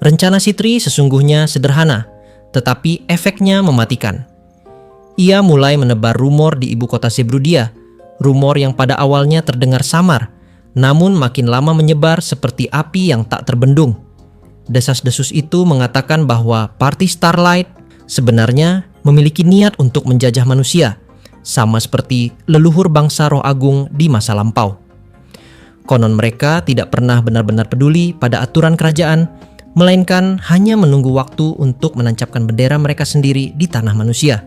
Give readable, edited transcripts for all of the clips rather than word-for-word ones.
Rencana Sitri sesungguhnya sederhana, tetapi efeknya mematikan. Ia mulai menebar rumor di ibu kota Zebrudya, rumor yang pada awalnya terdengar samar, namun makin lama menyebar seperti api yang tak terbendung. Desas-desus itu mengatakan bahwa Parti Starlight sebenarnya memiliki niat untuk menjajah manusia, sama seperti leluhur bangsa Roh Agung di masa lampau. Konon mereka tidak pernah benar-benar peduli pada aturan kerajaan, melainkan hanya menunggu waktu untuk menancapkan bendera mereka sendiri di tanah manusia.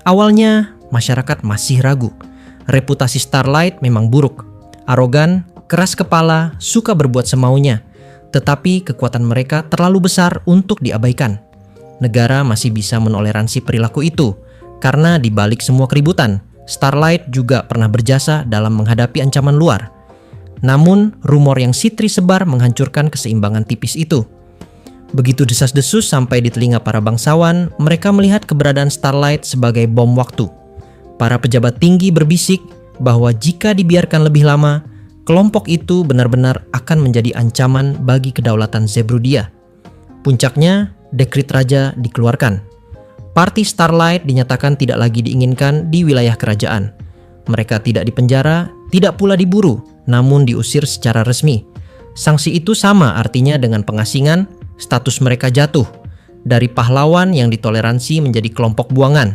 Awalnya, masyarakat masih ragu. Reputasi Starlight memang buruk, arogan, keras kepala, suka berbuat semaunya. Tetapi kekuatan mereka terlalu besar untuk diabaikan. Negara masih bisa menoleransi perilaku itu, karena di balik semua keributan, Starlight juga pernah berjasa dalam menghadapi ancaman luar. Namun, rumor yang Sitri sebar menghancurkan keseimbangan tipis itu. Begitu desas-desus sampai di telinga para bangsawan, mereka melihat keberadaan Starlight sebagai bom waktu. Para pejabat tinggi berbisik bahwa jika dibiarkan lebih lama, kelompok itu benar-benar akan menjadi ancaman bagi kedaulatan Zebrudya. Puncaknya, dekrit raja dikeluarkan. Parti Starlight dinyatakan tidak lagi diinginkan di wilayah kerajaan. Mereka tidak dipenjara, tidak pula diburu, namun diusir secara resmi. Sanksi itu sama artinya dengan pengasingan. Status mereka jatuh dari pahlawan yang ditoleransi menjadi kelompok buangan.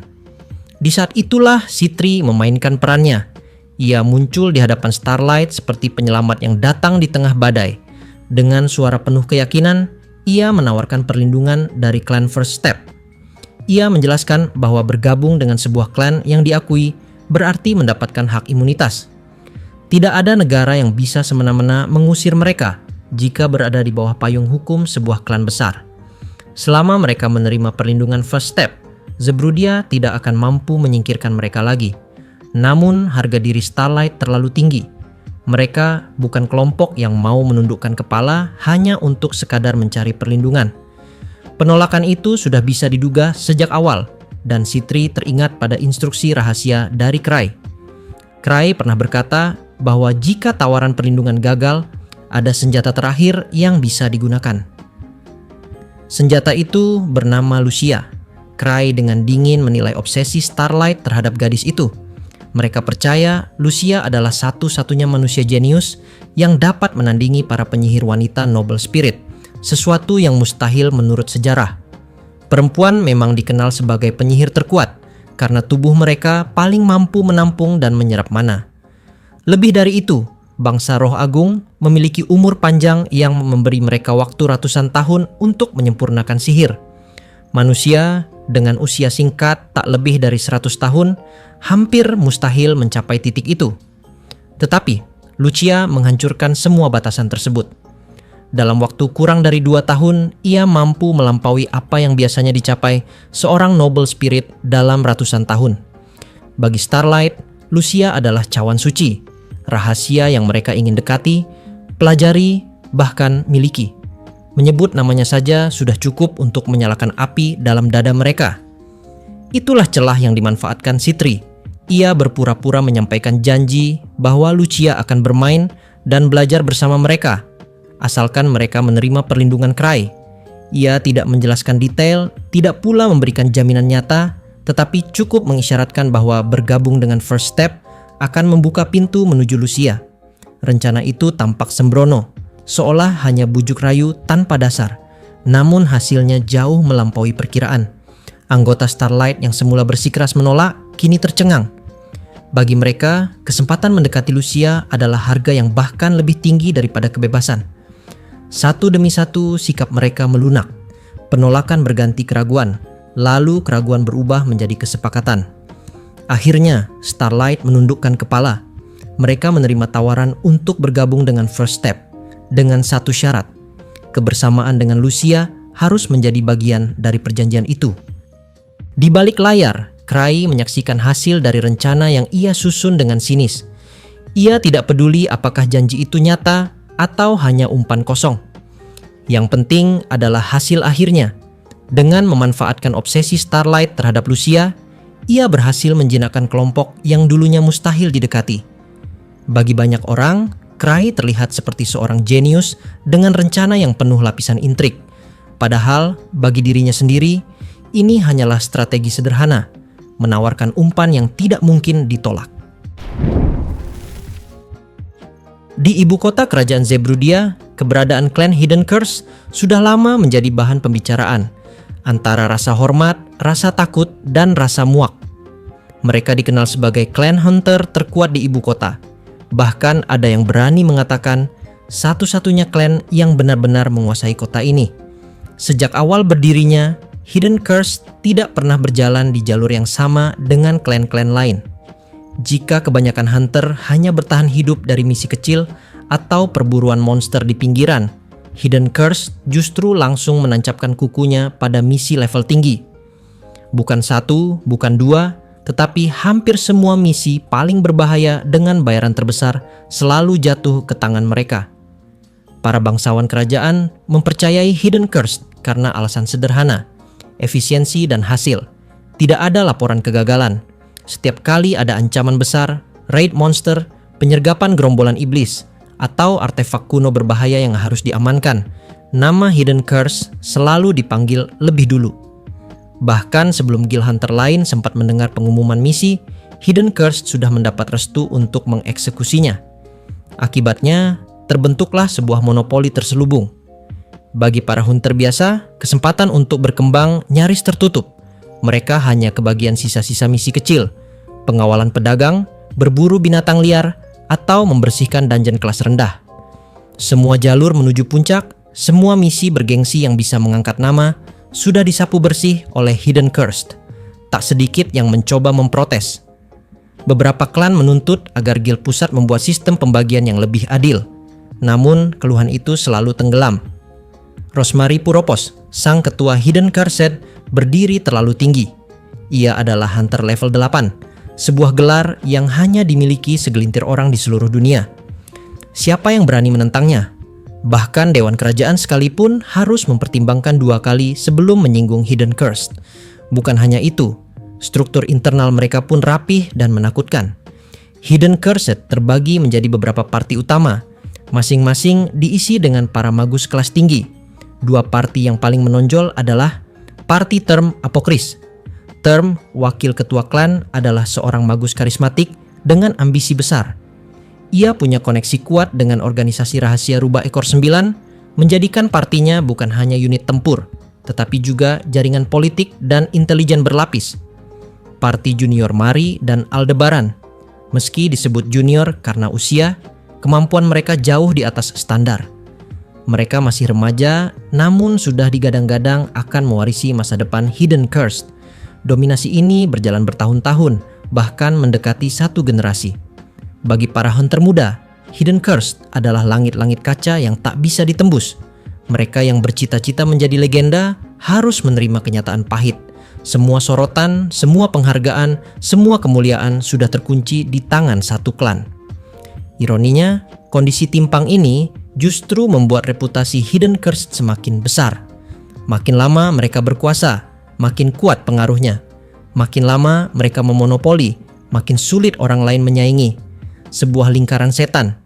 Di saat itulah Sitri memainkan perannya. Ia muncul di hadapan Starlight seperti penyelamat yang datang di tengah badai. Dengan suara penuh keyakinan, ia menawarkan perlindungan dari klan First Step. Ia menjelaskan bahwa bergabung dengan sebuah klan yang diakui berarti mendapatkan hak imunitas. Tidak ada negara yang bisa semena-mena mengusir mereka jika berada di bawah payung hukum sebuah klan besar. Selama mereka menerima perlindungan First Step, Zebrudya tidak akan mampu menyingkirkan mereka lagi. Namun harga diri Starlight terlalu tinggi. Mereka bukan kelompok yang mau menundukkan kepala hanya untuk sekadar mencari perlindungan. Penolakan itu sudah bisa diduga sejak awal, dan Sitri teringat pada instruksi rahasia dari Krai. Krai pernah berkata bahwa jika tawaran perlindungan gagal, ada senjata terakhir yang bisa digunakan. Senjata itu bernama Lucia. Krai dengan dingin menilai obsesi Starlight terhadap gadis itu. Mereka percaya Lucia adalah satu-satunya manusia jenius yang dapat menandingi para penyihir wanita noble spirit, sesuatu yang mustahil menurut sejarah. Perempuan memang dikenal sebagai penyihir terkuat karena tubuh mereka paling mampu menampung dan menyerap mana. Lebih dari itu, bangsa Roh Agung memiliki umur panjang yang memberi mereka waktu ratusan tahun untuk menyempurnakan sihir. Manusia dengan usia singkat tak lebih dari 100 tahun hampir mustahil mencapai titik itu. Tetapi, Lucia menghancurkan semua batasan tersebut. Dalam waktu kurang dari 2 tahun, ia mampu melampaui apa yang biasanya dicapai seorang noble spirit dalam ratusan tahun. Bagi Starlight, Lucia adalah cawan suci, rahasia yang mereka ingin dekati, pelajari, bahkan miliki. Menyebut namanya saja sudah cukup untuk menyalakan api dalam dada mereka. Itulah celah yang dimanfaatkan Sitri. Ia berpura-pura menyampaikan janji bahwa Lucia akan bermain dan belajar bersama mereka, asalkan mereka menerima perlindungan Krai. Ia tidak menjelaskan detail, tidak pula memberikan jaminan nyata, tetapi cukup mengisyaratkan bahwa bergabung dengan First Step akan membuka pintu menuju Lucia. Rencana itu tampak sembrono, seolah hanya bujuk rayu tanpa dasar. Namun hasilnya jauh melampaui perkiraan. Anggota Starlight yang semula bersikeras menolak, kini tercengang. Bagi mereka, kesempatan mendekati Lucia adalah harga yang bahkan lebih tinggi daripada kebebasan. Satu demi satu sikap mereka melunak. Penolakan berganti keraguan, lalu keraguan berubah menjadi kesepakatan. Akhirnya, Starlight menundukkan kepala. Mereka menerima tawaran untuk bergabung dengan First Step dengan satu syarat. Kebersamaan dengan Lucia harus menjadi bagian dari perjanjian itu. Di balik layar, Krai menyaksikan hasil dari rencana yang ia susun dengan sinis. Ia tidak peduli apakah janji itu nyata atau hanya umpan kosong. Yang penting adalah hasil akhirnya. Dengan memanfaatkan obsesi Starlight terhadap Lucia, ia berhasil menjinakkan kelompok yang dulunya mustahil didekati. Bagi banyak orang, Krai terlihat seperti seorang jenius dengan rencana yang penuh lapisan intrik. Padahal bagi dirinya sendiri, ini hanyalah strategi sederhana, menawarkan umpan yang tidak mungkin ditolak. Di ibu kota kerajaan Zerbrudia, keberadaan klan Hidden Curse sudah lama menjadi bahan pembicaraan, antara rasa hormat, rasa takut, dan rasa muak. Mereka dikenal sebagai klan hunter terkuat di ibu kota. Bahkan ada yang berani mengatakan satu-satunya klan yang benar-benar menguasai kota ini. Sejak awal berdirinya, Hidden Curse tidak pernah berjalan di jalur yang sama dengan klan-klan lain. Jika kebanyakan hunter hanya bertahan hidup dari misi kecil atau perburuan monster di pinggiran, Hidden Curse justru langsung menancapkan kukunya pada misi level tinggi. Bukan satu, bukan dua, tetapi hampir semua misi paling berbahaya dengan bayaran terbesar selalu jatuh ke tangan mereka. Para bangsawan kerajaan mempercayai Hidden Curse karena alasan sederhana, efisiensi dan hasil. Tidak ada laporan kegagalan. Setiap kali ada ancaman besar, raid monster, penyergapan gerombolan iblis, atau artefak kuno berbahaya yang harus diamankan, nama Hidden Curse selalu dipanggil lebih dulu. Bahkan sebelum guild hunter lain sempat mendengar pengumuman misi, Hidden Curse sudah mendapat restu untuk mengeksekusinya. Akibatnya, terbentuklah sebuah monopoli terselubung. Bagi para hunter biasa, kesempatan untuk berkembang nyaris tertutup. Mereka hanya kebagian sisa-sisa misi kecil, pengawalan pedagang, berburu binatang liar, atau membersihkan dungeon kelas rendah. Semua jalur menuju puncak, semua misi bergengsi yang bisa mengangkat nama, sudah disapu bersih oleh Hidden Curse. Tak sedikit yang mencoba memprotes. Beberapa klan menuntut agar guild pusat membuat sistem pembagian yang lebih adil. Namun, keluhan itu selalu tenggelam. Rosemary Puropos, sang ketua Hidden Curse, berdiri terlalu tinggi. Ia adalah hunter level 8, sebuah gelar yang hanya dimiliki segelintir orang di seluruh dunia. Siapa yang berani menentangnya? Bahkan Dewan Kerajaan sekalipun harus mempertimbangkan 2 kali sebelum menyinggung Hidden Curse. Bukan hanya itu, struktur internal mereka pun rapih dan menakutkan. Hidden Curse terbagi menjadi beberapa parti utama, masing-masing diisi dengan para magus kelas tinggi. 2 parti yang paling menonjol adalah Parti Term Apokris. Term, wakil ketua klan, adalah seorang magus karismatik dengan ambisi besar. Ia punya koneksi kuat dengan organisasi rahasia Rubah Ekor 9, menjadikan partinya bukan hanya unit tempur, tetapi juga jaringan politik dan intelijen berlapis. Parti Junior Mari dan Aldebaran. Meski disebut junior karena usia, kemampuan mereka jauh di atas standar. Mereka masih remaja, namun sudah digadang-gadang akan mewarisi masa depan Hidden Curse. Dominasi ini berjalan bertahun-tahun, bahkan mendekati 1 generasi. Bagi para hunter muda, Hidden Curse adalah langit-langit kaca yang tak bisa ditembus. Mereka yang bercita-cita menjadi legenda harus menerima kenyataan pahit. Semua sorotan, semua penghargaan, semua kemuliaan sudah terkunci di tangan satu klan. Ironinya, kondisi timpang ini justru membuat reputasi Hidden Curse semakin besar. Makin lama mereka berkuasa, makin kuat pengaruhnya. Makin lama mereka memonopoli, makin sulit orang lain menyaingi. Sebuah lingkaran setan.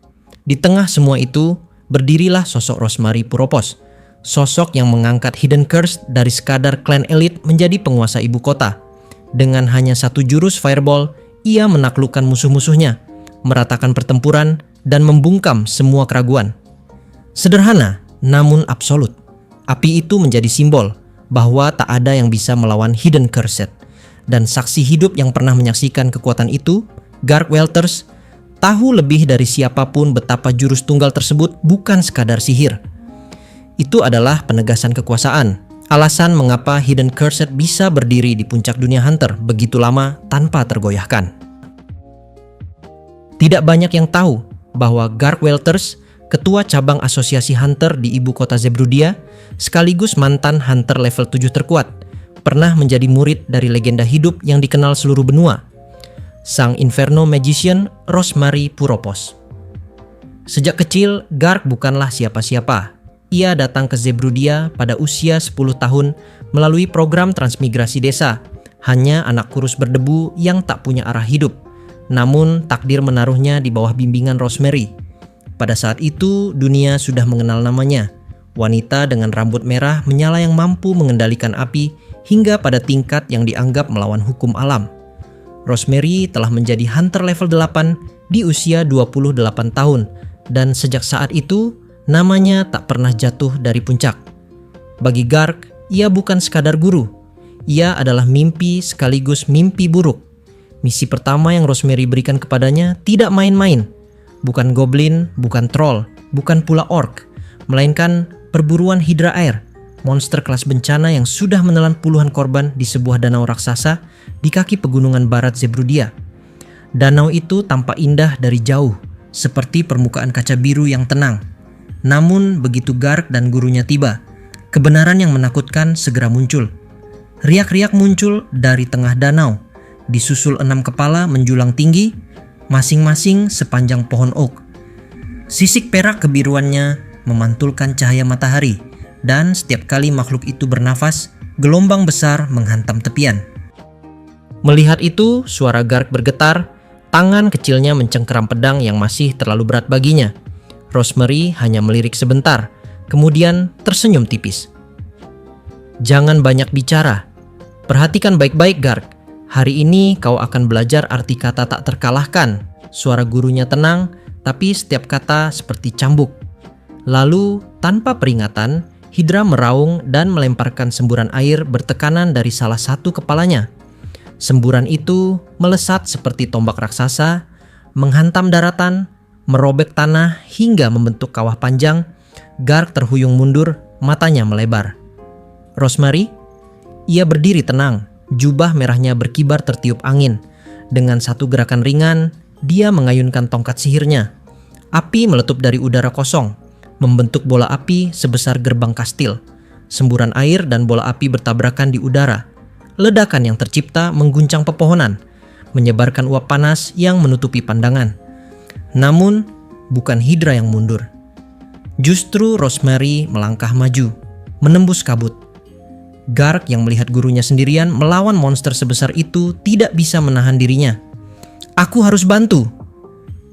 Di tengah semua itu, berdirilah sosok Rosemary Puropos. Sosok yang mengangkat Hidden Curse dari sekadar klan elit menjadi penguasa ibu kota. Dengan hanya 1 jurus fireball, ia menaklukkan musuh-musuhnya, meratakan pertempuran, dan membungkam semua keraguan. Sederhana, namun absolut. Api itu menjadi simbol bahwa tak ada yang bisa melawan Hidden Curse. Dan saksi hidup yang pernah menyaksikan kekuatan itu, Garg Welters, tahu lebih dari siapapun betapa jurus tunggal tersebut bukan sekadar sihir. Itu adalah penegasan kekuasaan. Alasan mengapa Hidden Curse bisa berdiri di puncak dunia hunter begitu lama tanpa tergoyahkan. Tidak banyak yang tahu bahwa Garg Welters, ketua cabang asosiasi hunter di ibu kota Zerbrudia, sekaligus mantan hunter level 7 terkuat, pernah menjadi murid dari legenda hidup yang dikenal seluruh benua, sang Inferno Magician Rosemary Puropos. Sejak kecil, Garg bukanlah siapa-siapa. Ia datang ke Zerbrudia pada usia 10 tahun melalui program transmigrasi desa, hanya anak kurus berdebu yang tak punya arah hidup. Namun, takdir menaruhnya di bawah bimbingan Rosemary. Pada saat itu, dunia sudah mengenal namanya, wanita dengan rambut merah menyala yang mampu mengendalikan api hingga pada tingkat yang dianggap melawan hukum alam. Rosemary telah menjadi hunter level 8 di usia 28 tahun dan sejak saat itu namanya tak pernah jatuh dari puncak. Bagi Garg, ia bukan sekadar guru. Ia adalah mimpi sekaligus mimpi buruk. Misi pertama yang Rosemary berikan kepadanya tidak main-main. Bukan goblin, bukan troll, bukan pula orc, melainkan perburuan hidra air, monster kelas bencana yang sudah menelan puluhan korban di sebuah danau raksasa di kaki pegunungan barat Zebrudia. Danau itu tampak indah dari jauh, seperti permukaan kaca biru yang tenang. Namun begitu Garg dan gurunya tiba, kebenaran yang menakutkan segera muncul. Riak-riak muncul dari tengah danau, disusul 6 kepala menjulang tinggi, masing-masing sepanjang pohon oak. Sisik perak kebiruannya memantulkan cahaya matahari, dan setiap kali makhluk itu bernafas, gelombang besar menghantam tepian. Melihat itu, suara Garg bergetar, tangan kecilnya mencengkeram pedang yang masih terlalu berat baginya. Rosemary hanya melirik sebentar, kemudian tersenyum tipis. "Jangan banyak bicara. Perhatikan baik-baik, Garg. Hari ini kau akan belajar arti kata tak terkalahkan." Suara gurunya tenang, tapi setiap kata seperti cambuk. Lalu, tanpa peringatan, Hydra meraung dan melemparkan semburan air bertekanan dari salah satu kepalanya. Semburan itu melesat seperti tombak raksasa, menghantam daratan, merobek tanah hingga membentuk kawah panjang. Garg terhuyung mundur, matanya melebar. "Rosemary?" Ia berdiri tenang, jubah merahnya berkibar tertiup angin. Dengan satu gerakan ringan, dia mengayunkan tongkat sihirnya. Api meletup dari udara kosong, membentuk bola api sebesar gerbang kastil. Semburan air dan bola api bertabrakan di udara. Ledakan yang tercipta mengguncang pepohonan, menyebarkan uap panas yang menutupi pandangan. Namun, bukan Hydra yang mundur. Justru Rosemary melangkah maju, menembus kabut. Garg yang melihat gurunya sendirian melawan monster sebesar itu tidak bisa menahan dirinya. "Aku harus bantu!"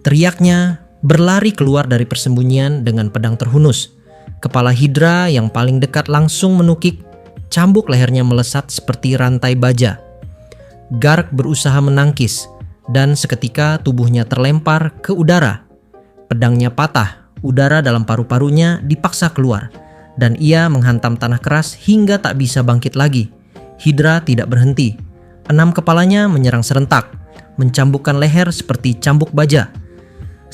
teriaknya, berlari keluar dari persembunyian dengan pedang terhunus. Kepala Hydra yang paling dekat langsung menukik, cambuk lehernya melesat seperti rantai baja. Garg berusaha menangkis, dan seketika tubuhnya terlempar ke udara. Pedangnya patah, udara dalam paru-parunya dipaksa keluar, dan ia menghantam tanah keras hingga tak bisa bangkit lagi. Hydra tidak berhenti. 6 kepalanya menyerang serentak, mencambukkan leher seperti cambuk baja.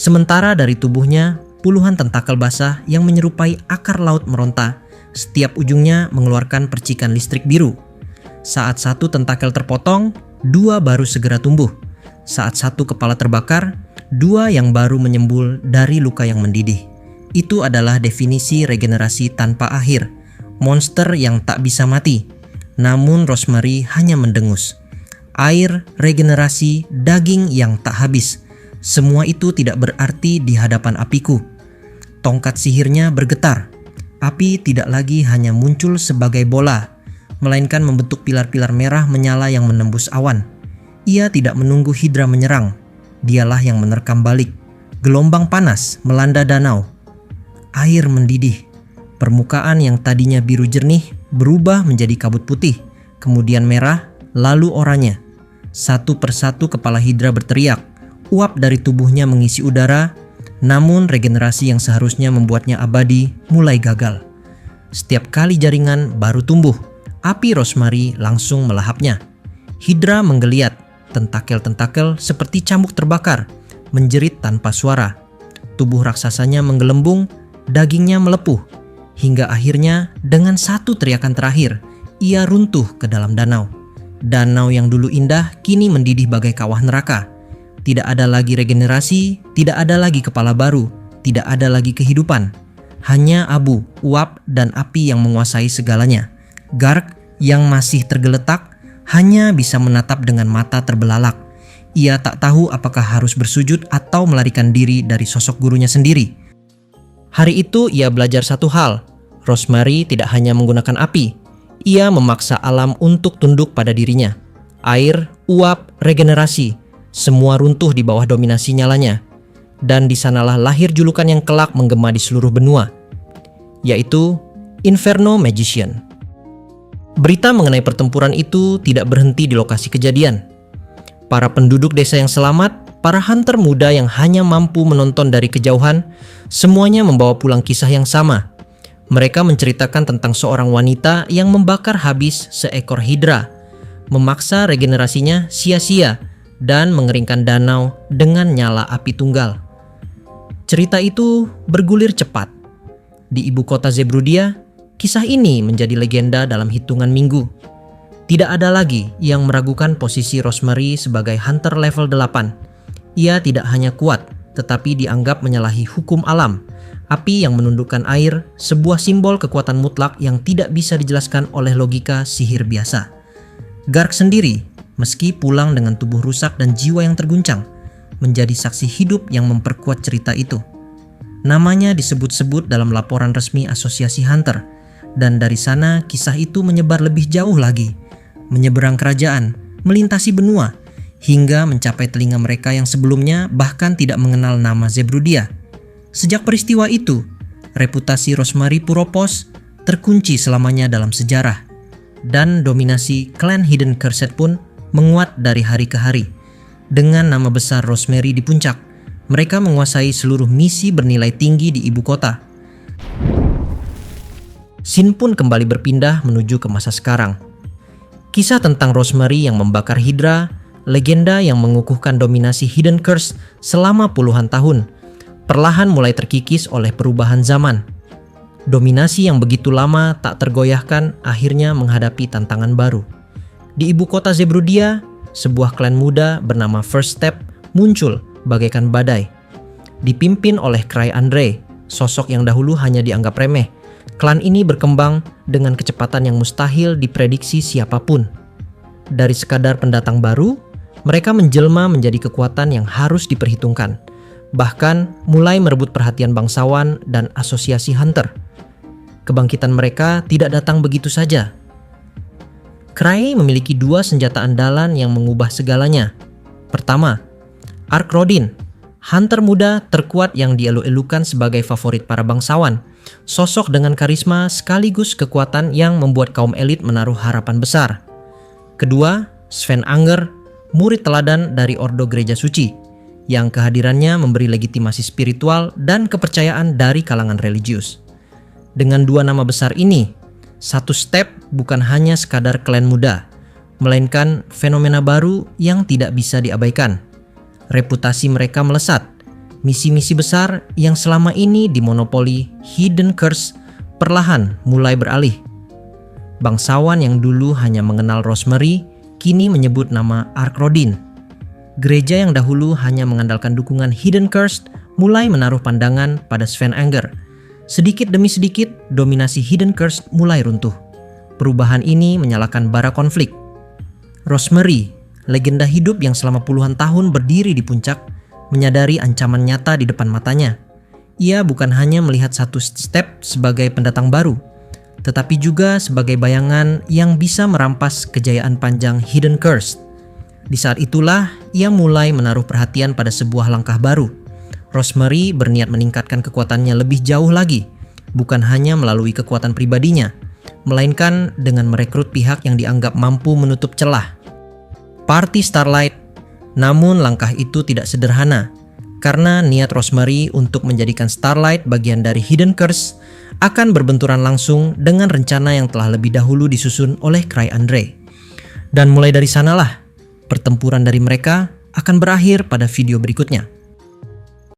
Sementara dari tubuhnya, puluhan tentakel basah yang menyerupai akar laut meronta, setiap ujungnya mengeluarkan percikan listrik biru. Saat satu tentakel terpotong, 2 baru segera tumbuh. Saat satu kepala terbakar, 2 yang baru menyembul dari luka yang mendidih. Itu adalah definisi regenerasi tanpa akhir, monster yang tak bisa mati. Namun Rosemary hanya mendengus. Air, regenerasi, daging yang tak habis. Semua itu tidak berarti di hadapan apiku. Tongkat sihirnya bergetar. Api tidak lagi hanya muncul sebagai bola, melainkan membentuk pilar-pilar merah menyala yang menembus awan. Ia tidak menunggu Hydra menyerang. Dialah yang menerkam balik. Gelombang panas melanda danau. Air mendidih. Permukaan yang tadinya biru jernih berubah menjadi kabut putih, kemudian merah, lalu oranye. Satu persatu kepala Hydra berteriak. Uap dari tubuhnya mengisi udara, namun regenerasi yang seharusnya membuatnya abadi mulai gagal. Setiap kali jaringan baru tumbuh, api Rosemary langsung melahapnya. Hydra menggeliat, tentakel-tentakel seperti cambuk terbakar, menjerit tanpa suara. Tubuh raksasanya menggelembung, dagingnya melepuh, hingga akhirnya dengan satu teriakan terakhir, ia runtuh ke dalam danau. Danau yang dulu indah kini mendidih bagai kawah neraka. Tidak ada lagi regenerasi, tidak ada lagi kepala baru, tidak ada lagi kehidupan. Hanya abu, uap, dan api yang menguasai segalanya. Garg yang masih tergeletak hanya bisa menatap dengan mata terbelalak. Ia tak tahu apakah harus bersujud atau melarikan diri dari sosok gurunya sendiri. Hari itu ia belajar satu hal. Rosemary tidak hanya menggunakan api. Ia memaksa alam untuk tunduk pada dirinya. Air, uap, regenerasi. Semua runtuh di bawah dominasi nyalanya. Dan di sanalah lahir julukan yang kelak menggema di seluruh benua. yaitu Inferno Magician. Berita mengenai pertempuran itu tidak berhenti di lokasi kejadian. Para penduduk desa yang selamat, para hunter muda yang hanya mampu menonton dari kejauhan, semuanya membawa pulang kisah yang sama. Mereka menceritakan tentang seorang wanita yang membakar habis seekor hidra, memaksa regenerasinya sia-sia, dan mengeringkan danau dengan nyala api tunggal. Cerita itu bergulir cepat. Di ibu kota Zebruddia, kisah ini menjadi legenda dalam hitungan minggu. Tidak ada lagi yang meragukan posisi Rosemary sebagai hunter level 8. Ia tidak hanya kuat, tetapi dianggap menyalahi hukum alam. Api yang menundukkan air, sebuah simbol kekuatan mutlak yang tidak bisa dijelaskan oleh logika sihir biasa. Garg sendiri, meski pulang dengan tubuh rusak dan jiwa yang terguncang, menjadi saksi hidup yang memperkuat cerita itu. Namanya disebut-sebut dalam laporan resmi Asosiasi Hunter, dan dari sana kisah itu menyebar lebih jauh lagi, menyeberang kerajaan, melintasi benua, hingga mencapai telinga mereka yang sebelumnya bahkan tidak mengenal nama Zebruddia. Sejak peristiwa itu, reputasi Rosemary Puropos terkunci selamanya dalam sejarah, dan dominasi klan Hidden Cursed pun menguat dari hari ke hari. Dengan nama besar Rosemary di puncak, mereka menguasai seluruh misi bernilai tinggi di ibu kota. Scene pun kembali berpindah menuju ke masa sekarang. Kisah tentang Rosemary yang membakar hidra, legenda yang mengukuhkan dominasi Hidden Curse selama puluhan tahun, perlahan mulai terkikis oleh perubahan zaman. Dominasi yang begitu lama tak tergoyahkan akhirnya menghadapi tantangan baru. Di ibu kota Zebruddia, sebuah klan muda bernama First Step muncul bagaikan badai. Dipimpin oleh Cry Andre, sosok yang dahulu hanya dianggap remeh, klan ini berkembang dengan kecepatan yang mustahil diprediksi siapapun. Dari sekadar pendatang baru, mereka menjelma menjadi kekuatan yang harus diperhitungkan, bahkan mulai merebut perhatian bangsawan dan asosiasi hunter. Kebangkitan mereka tidak datang begitu saja. Cry memiliki dua senjata andalan yang mengubah segalanya. Pertama, Arc Rodin, hunter muda terkuat yang dielu-elukan sebagai favorit para bangsawan. Sosok dengan karisma sekaligus kekuatan yang membuat kaum elit menaruh harapan besar. Kedua, Sven-Anger, murid teladan dari Ordo Gereja Suci, yang kehadirannya memberi legitimasi spiritual dan kepercayaan dari kalangan religius. Dengan dua nama besar ini, Satu Step bukan hanya sekadar klan muda, melainkan fenomena baru yang tidak bisa diabaikan. Reputasi mereka melesat. Misi-misi besar yang selama ini dimonopoli Hidden Curse perlahan mulai beralih. Bangsawan yang dulu hanya mengenal Rosemary kini menyebut nama Arc Rodin. Gereja yang dahulu hanya mengandalkan dukungan Hidden Curse mulai menaruh pandangan pada Sven-Anger. Sedikit demi sedikit, dominasi Hidden Curse mulai runtuh. Perubahan ini menyalakan bara konflik. Rosemary, legenda hidup yang selama puluhan tahun berdiri di puncak, menyadari ancaman nyata di depan matanya. Ia bukan hanya melihat Satu Step sebagai pendatang baru, tetapi juga sebagai bayangan yang bisa merampas kejayaan panjang Hidden Curse. Di saat itulah ia mulai menaruh perhatian pada sebuah langkah baru. Rosemary berniat meningkatkan kekuatannya lebih jauh lagi, bukan hanya melalui kekuatan pribadinya, melainkan dengan merekrut pihak yang dianggap mampu menutup celah. Party Starlight. Namun langkah itu tidak sederhana, karena niat Rosemary untuk menjadikan Starlight bagian dari Hidden Curse akan berbenturan langsung dengan rencana yang telah lebih dahulu disusun oleh Cry Andre. Dan mulai dari sanalah, pertempuran dari mereka akan berakhir pada video berikutnya.